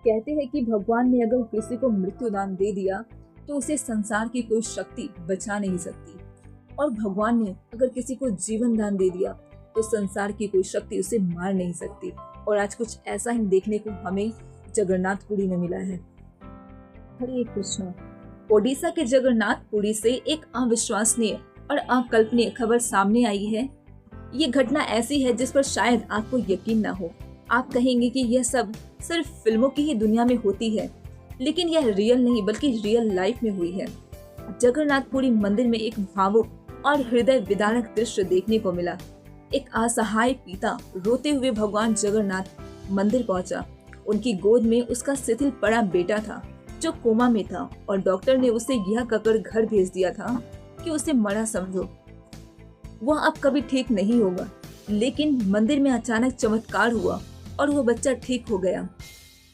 कहते हैं कि भगवान ने अगर किसी को मृत्यु दान दे दिया तो उसे संसार की कोई शक्ति बचा नहीं सकती, और भगवान ने अगर किसी को जीवन दान दे दिया तो संसार की कोई शक्ति उसे मार नहीं सकती। और आज कुछ ऐसा ही देखने को हमें जगन्नाथपुरी में मिला है। हरे कृष्ण। ओडिशा के जगन्नाथपुरी से एक अविश्वसनीय और अकल्पनीय खबर सामने आई है। ये घटना ऐसी है जिस पर शायद आपको यकीन ना हो। आप कहेंगे कि यह सब सिर्फ फिल्मों की ही दुनिया में होती है, लेकिन यह रियल नहीं बल्कि रियल लाइफ में हुई है। जगन्नाथपुरी मंदिर में एक भावुक और हृदय विदारक दृश्य देखने को मिला। एक असहाय पिता रोते हुए भगवान जगन्नाथ मंदिर पहुंचा। उनकी गोद में उसका शिथिल पड़ा बेटा था जो कोमा में था, और डॉक्टर ने उसे यह कहकर घर भेज दिया था कि उसे मरा समझो, वह अब कभी ठीक नहीं होगा। लेकिन मंदिर में अचानक चमत्कार हुआ और वह बच्चा ठीक हो गया।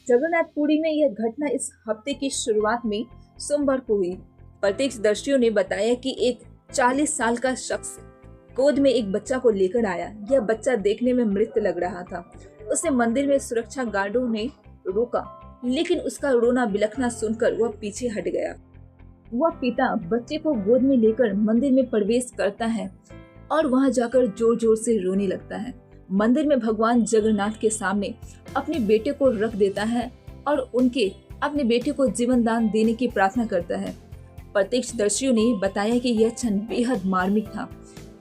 जगन्नाथपुरी में यह घटना इस हफ्ते की शुरुआत में सोमवार को हुई। प्रत्यक्षदर्शियों ने बताया कि एक 40 साल का शख्स गोद में एक बच्चा को लेकर आया। यह बच्चा देखने में मृत लग रहा था। उसे मंदिर में सुरक्षा गार्डों ने रोका, लेकिन उसका रोना बिलखना सुनकर वह पीछे हट गया। वह पिता बच्चे को गोद में लेकर मंदिर में प्रवेश करता है और वहां जाकर जोर जोर से रोने लगता है। मंदिर में भगवान जगन्नाथ के सामने अपने बेटे को रख देता है और उनके अपने बेटे को जीवन दान देने की प्रार्थना करता है। प्रत्यक्षदर्शियों ने बताया कि यह क्षण बेहद मार्मिक था।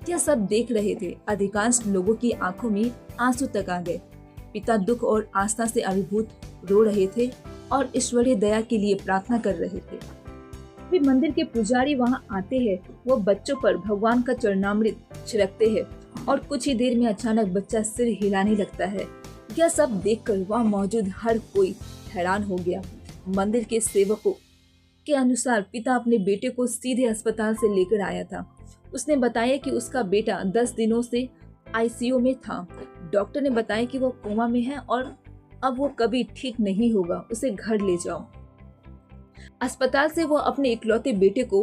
यह सब देख रहे थे। अधिकांश लोगों की आंखों में आंसू तक आ गए। पिता दुख और आस्था से अभिभूत रो रहे थे और ईश्वरीय दया के लिए प्रार्थना कर रहे थे। वे मंदिर के पुजारी वहां आते हैं। वो बच्चों पर भगवान का चरणामृत छिड़कते हैं और कुछ ही देर में अचानक बच्चा सिर हिलाने लगता है। यह सब देखकर वहां मौजूद हर कोई हैरान हो गया। मंदिर के सेवकों के अनुसार पिता अपने बेटे को सीधे अस्पताल से लेकर आया था। उसने बताया कि उसका बेटा 10 दिनों से आईसीयू में था। डॉक्टर ने बताया कि वो कोमा में है और अब वो कभी ठीक नहीं होगा, उसे घर ले जाओ। अस्पताल से वो अपने इकलौते बेटे को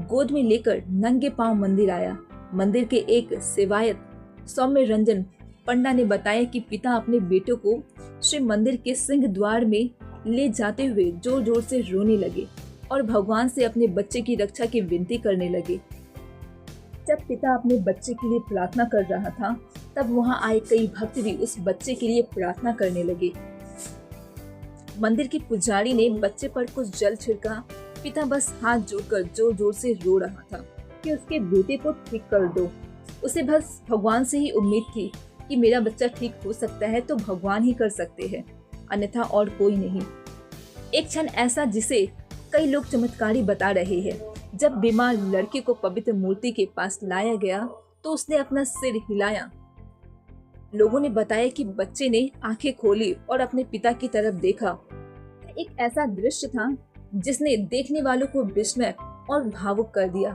गोद में लेकर नंगे पांव मंदिर आया। मंदिर के एक सेवायत सौम्य रंजन पंडा ने बताया कि पिता अपने बेटे को श्री मंदिर के सिंह द्वार में ले जाते हुए जोर जोर से रोने लगे और भगवान से अपने बच्चे की रक्षा की विनती करने लगे। जब पिता अपने बच्चे के लिए प्रार्थना कर रहा था, तब वहां आए कई भक्त भी उस बच्चे के लिए प्रार्थना करने लगे। मंदिर के पुजारी ने बच्चे पर कुछ जल छिड़का। पिता बस हाथ जोड़कर जोर जोर से रो रहा था कि उसके बेटे को ठीक कर दो। उसे बस भगवान से ही उम्मीद थी कि मेरा बच्चा ठीक हो सकता है तो भगवान ही कर सकते हैं, अन्यथा और कोई नहीं। एक क्षण ऐसा जिसे कई लोग चमत्कारी बता रहे हैं। जब बीमार लड़के को पवित्र मूर्ति के पास लाया गया तो उसने अपना सिर हिलाया। लोगों ने बताया कि बच्चे ने आंखें खोली और अपने पिता की तरफ देखा। एक ऐसा दृश्य था जिसने देखने वालों को विस्मय और भावुक कर दिया।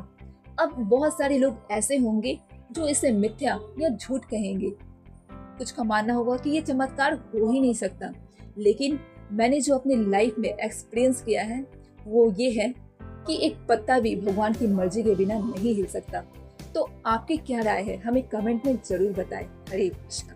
अब बहुत सारे लोग ऐसे होंगे जो इसे मिथ्या या झूठ कहेंगे। कुछ का मानना होगा कि ये चमत्कार हो ही नहीं सकता, लेकिन मैंने जो अपनी लाइफ में एक्सपीरियंस किया है वो ये है कि एक पत्ता भी भगवान की मर्जी के बिना नहीं हिल सकता। तो आपकी क्या राय है, हमें कमेंट में जरूर बताएं। हरे कृष्ण।